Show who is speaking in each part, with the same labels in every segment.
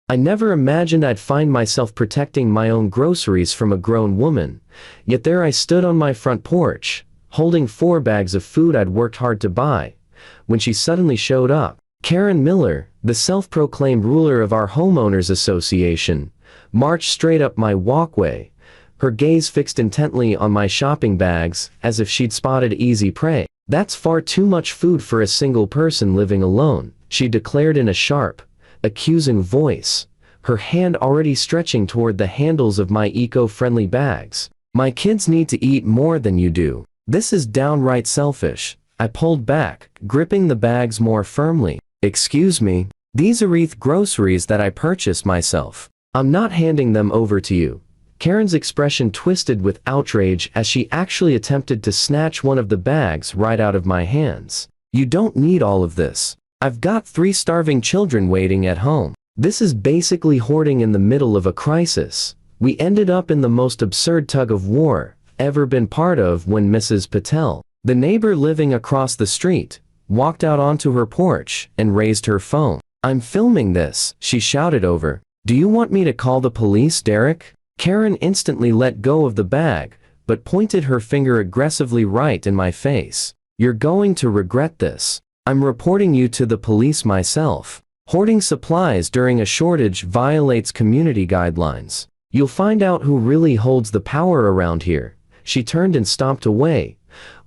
Speaker 1: I never imagined I'd find myself protecting my own groceries from a grown woman, yet there I stood on my front porch, holding 4 bags of food I'd worked hard to buy, when she suddenly showed up. Karen Miller, the self-proclaimed ruler of our Homeowners Association, marched straight up my walkway, her gaze fixed intently on my shopping bags, as if she'd spotted easy prey. "That's far too much food for a single person living alone," she declared in a sharp, accusing voice, her hand already stretching toward the handles of my eco-friendly bags. "My kids need to eat more than you do. This is downright selfish." I pulled back, gripping the bags more firmly. "Excuse me, these are groceries that I purchased myself. I'm not handing them over to you." Karen's expression twisted with outrage as she actually attempted to snatch one of the bags right out of my hands. "You don't need all of this. I've got 3 starving children waiting at home." This is basically hoarding in the middle of a crisis. We ended up in the most absurd tug-of-war ever been part of when Mrs. Patel, the neighbor living across the street, walked out onto her porch and raised her phone. "I'm filming this," she shouted over. "Do you want me to call the police, Derek?" Karen instantly let go of the bag, but pointed her finger aggressively right in my face. "You're going to regret this. I'm reporting you to the police myself. Hoarding supplies during a shortage violates community guidelines. You'll find out who really holds the power around here." She turned and stomped away,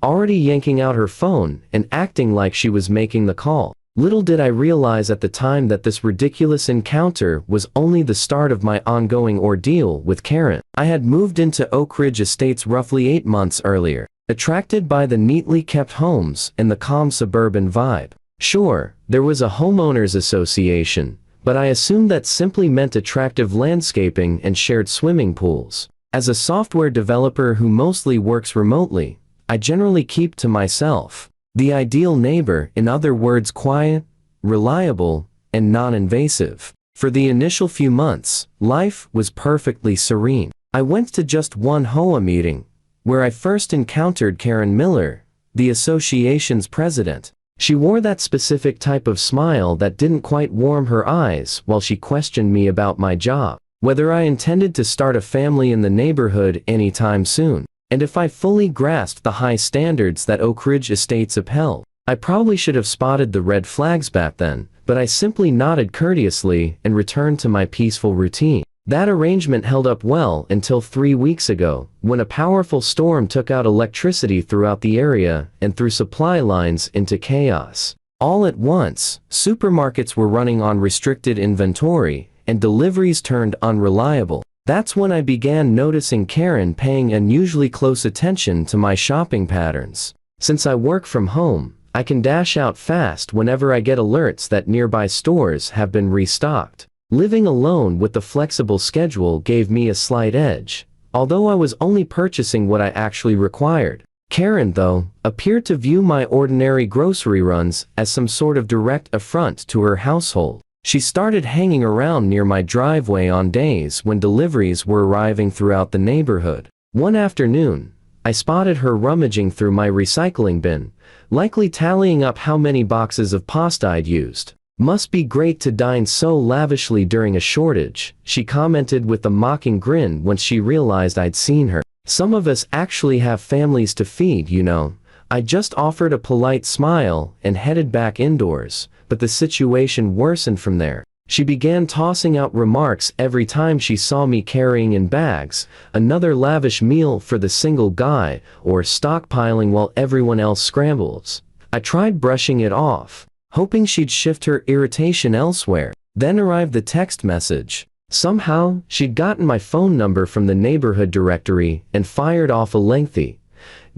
Speaker 1: already yanking out her phone and acting like she was making the call. Little did I realize at the time that this ridiculous encounter was only the start of my ongoing ordeal with Karen. I had moved into Oak Ridge Estates roughly 8 months earlier, attracted by the neatly kept homes and the calm suburban vibe. Sure, there was a homeowners association, but I assumed that simply meant attractive landscaping and shared swimming pools. As a software developer who mostly works remotely, I generally keep to myself. The ideal neighbor, in other words, quiet, reliable, and non-invasive. For the initial few months, life was perfectly serene. I went to just one HOA meeting, where I first encountered Karen Miller, the association's president. She wore that specific type of smile that didn't quite warm her eyes while she questioned me about my job, whether I intended to start a family in the neighborhood anytime soon, and if I fully grasped the high standards that Oak Ridge Estates upheld. I probably should have spotted the red flags back then, but I simply nodded courteously and returned to my peaceful routine. That arrangement held up well until 3 weeks ago, when a powerful storm took out electricity throughout the area and threw supply lines into chaos. All at once, supermarkets were running on restricted inventory, and deliveries turned unreliable. That's when I began noticing Karen paying unusually close attention to my shopping patterns. Since I work from home, I can dash out fast whenever I get alerts that nearby stores have been restocked. Living alone with the flexible schedule gave me a slight edge, although I was only purchasing what I actually required. Karen, though, appeared to view my ordinary grocery runs as some sort of direct affront to her household. She started hanging around near my driveway on days when deliveries were arriving throughout the neighborhood. One afternoon, I spotted her rummaging through my recycling bin, likely tallying up how many boxes of pasta I'd used. "Must be great to dine so lavishly during a shortage," she commented with a mocking grin once she realized I'd seen her. "Some of us actually have families to feed, you know." I just offered a polite smile and headed back indoors, but the situation worsened from there. She began tossing out remarks every time she saw me carrying in bags, "Another lavish meal for the single guy," or "stockpiling while everyone else scrambles." I tried brushing it off, hoping she'd shift her irritation elsewhere. Then arrived the text message. Somehow, she'd gotten my phone number from the neighborhood directory and fired off a lengthy,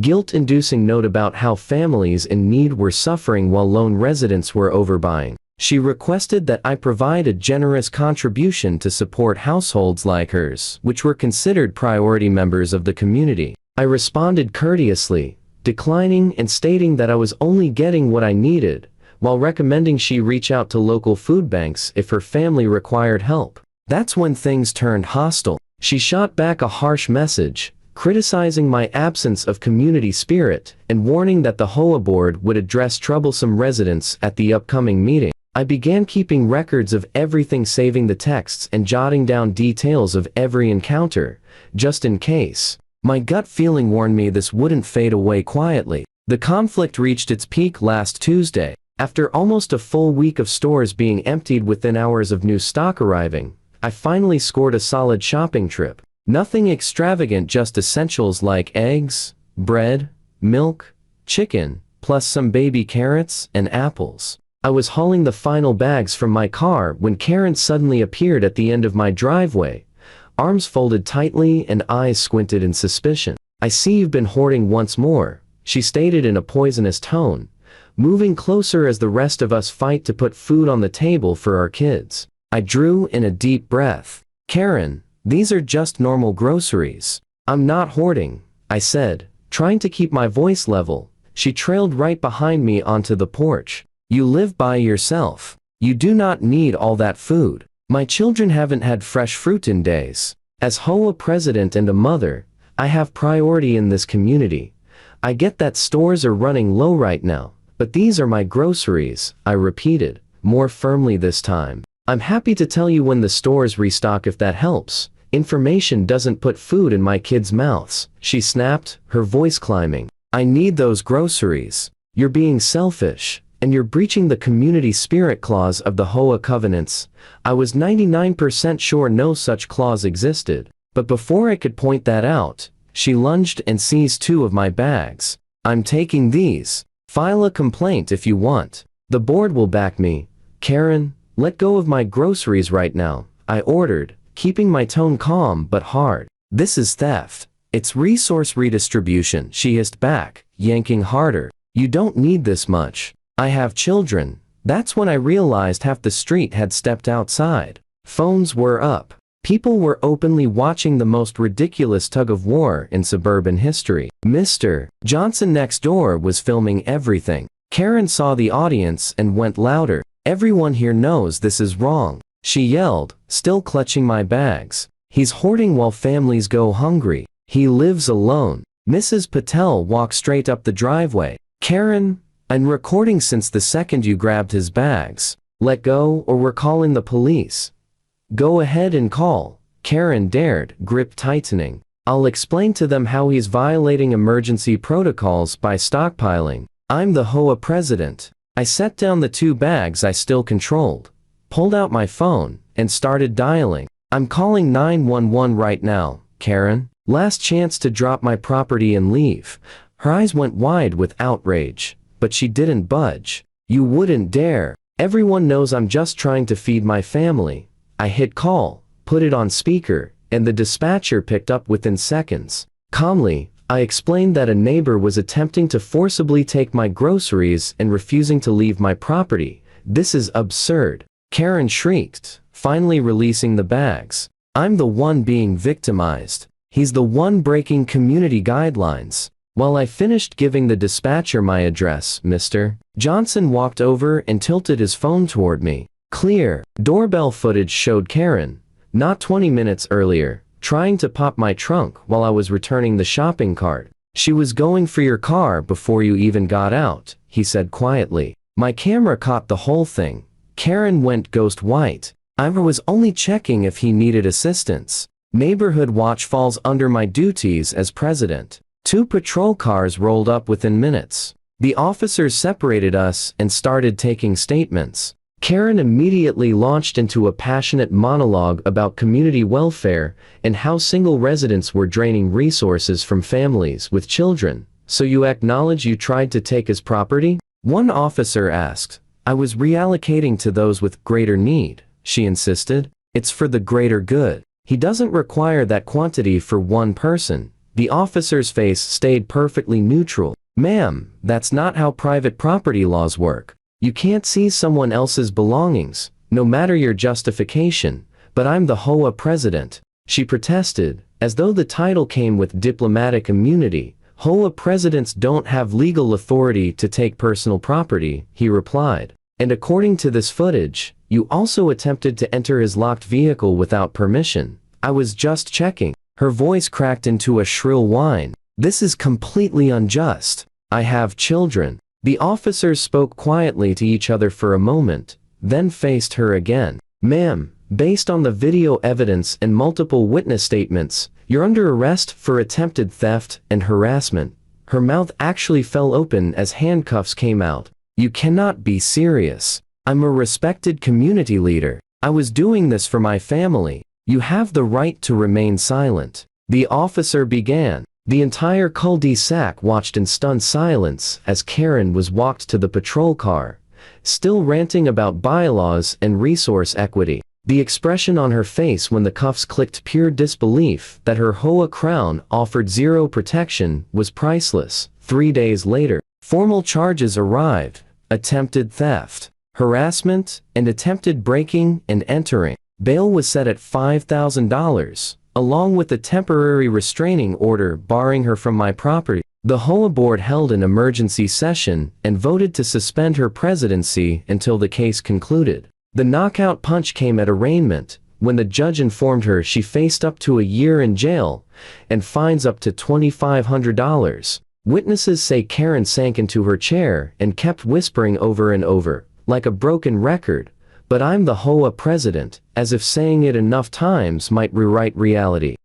Speaker 1: guilt-inducing note about how families in need were suffering while lone residents were overbuying. She requested that I provide a generous contribution to support households like hers, which were considered priority members of the community. I responded courteously, declining and stating that I was only getting what I needed, while recommending she reach out to local food banks if her family required help. That's when things turned hostile. She shot back a harsh message, criticizing my absence of community spirit and warning that the HOA board would address troublesome residents at the upcoming meeting. I began keeping records of everything, saving the texts and jotting down details of every encounter, just in case. My gut feeling warned me this wouldn't fade away quietly. The conflict reached its peak last Tuesday. After almost a full week of stores being emptied within hours of new stock arriving, I finally scored a solid shopping trip. Nothing extravagant, just essentials like eggs, bread, milk, chicken, plus some baby carrots and apples. I was hauling the final bags from my car when Karen suddenly appeared at the end of my driveway, arms folded tightly and eyes squinted in suspicion. "I see you've been hoarding once more," she stated in a poisonous tone, moving closer as the rest of us fight to put food on the table for our kids. I drew in a deep breath. "Karen, these are just normal groceries. I'm not hoarding," I said, trying to keep my voice level. She trailed right behind me onto the porch. "You live by yourself. You do not need all that food. My children haven't had fresh fruit in days. As HOA president and a mother, I have priority in this community. I get that stores are running low right now, but these are my groceries," I repeated, more firmly this time. "I'm happy to tell you when the stores restock if that helps. Information doesn't put food in my kids' mouths," she snapped, her voice climbing. "I need those groceries. You're being selfish, and you're breaching the community spirit clause of the HOA covenants." I was 99% sure no such clause existed, but before I could point that out, she lunged and seized 2 of my bags. "I'm taking these. File a complaint if you want. The board will back me. Karen, let go of my groceries right now," I ordered, keeping my tone calm but hard. "This is theft. It's resource redistribution," she hissed back, yanking harder. "You don't need this much. I have children." That's when I realized half the street had stepped outside. Phones were up. People were openly watching the most ridiculous tug-of-war in suburban history. Mr. Johnson next door was filming everything. Karen saw the audience and went louder. "Everyone here knows this is wrong," she yelled, still clutching my bags. "He's hoarding while families go hungry. He lives alone." Mrs. Patel walked straight up the driveway. "Karen, I'm recording since the second you grabbed his bags. Let go or we're calling the police." "Go ahead and call," Karen dared, grip tightening. "I'll explain to them how he's violating emergency protocols by stockpiling. I'm the HOA president." I set down the 2 bags I still controlled, pulled out my phone, and started dialing. "I'm calling 911 right now, Karen. Last chance to drop my property and leave." Her eyes went wide with outrage, but she didn't budge. "You wouldn't dare. Everyone knows I'm just trying to feed my family." I hit call, put it on speaker, and the dispatcher picked up within seconds. Calmly, I explained that a neighbor was attempting to forcibly take my groceries and refusing to leave my property. "This is absurd," Karen shrieked, finally releasing the bags. "I'm the one being victimized. He's the one breaking community guidelines." While I finished giving the dispatcher my address, Mr. Johnson walked over and tilted his phone toward me. Clear doorbell footage showed Karen, not 20 minutes earlier, trying to pop my trunk while I was returning the shopping cart. "She was going for your car before you even got out," he said quietly. My camera caught the whole thing. Karen went ghost white. "I was only checking if he needed assistance." Neighborhood watch falls under my duties as president. 2 patrol cars rolled up within minutes. The officers separated us and started taking statements. Karen immediately launched into a passionate monologue about community welfare and how single residents were draining resources from families with children. "So you acknowledge you tried to take his property?" one officer asked. "I was reallocating to those with greater need," she insisted. "It's for the greater good. He doesn't require that quantity for one person." The officer's face stayed perfectly neutral. "Ma'am, that's not how private property laws work. You can't seize someone else's belongings, no matter your justification." "But I'm the HOA president," she protested, as though the title came with diplomatic immunity. "HOA presidents don't have legal authority to take personal property," he replied. "And according to this footage, you also attempted to enter his locked vehicle without permission." "I was just checking." Her voice cracked into a shrill whine. "This is completely unjust. I have children." The officers spoke quietly to each other for a moment, then faced her again. "Ma'am, based on the video evidence and multiple witness statements, you're under arrest for attempted theft and harassment." Her mouth actually fell open as handcuffs came out. "You cannot be serious. I'm a respected community leader. I was doing this for my family. You have the right to remain silent." The officer began. The entire cul-de-sac watched in stunned silence as Karen was walked to the patrol car, still ranting about bylaws and resource equity. The expression on her face when the cuffs clicked, pure disbelief that her HOA crown offered zero protection, was priceless. 3 days later, formal charges arrived: attempted theft, harassment, and attempted breaking and entering. Bail was set at $5,000, along with a temporary restraining order barring her from my property. The HOA board held an emergency session and voted to suspend her presidency until the case concluded. The knockout punch came at arraignment, when the judge informed her she faced up to a year in jail and fines up to $2,500. Witnesses say Karen sank into her chair and kept whispering over and over, like a broken record, "But I'm the HOA president," as if saying it enough times might rewrite reality.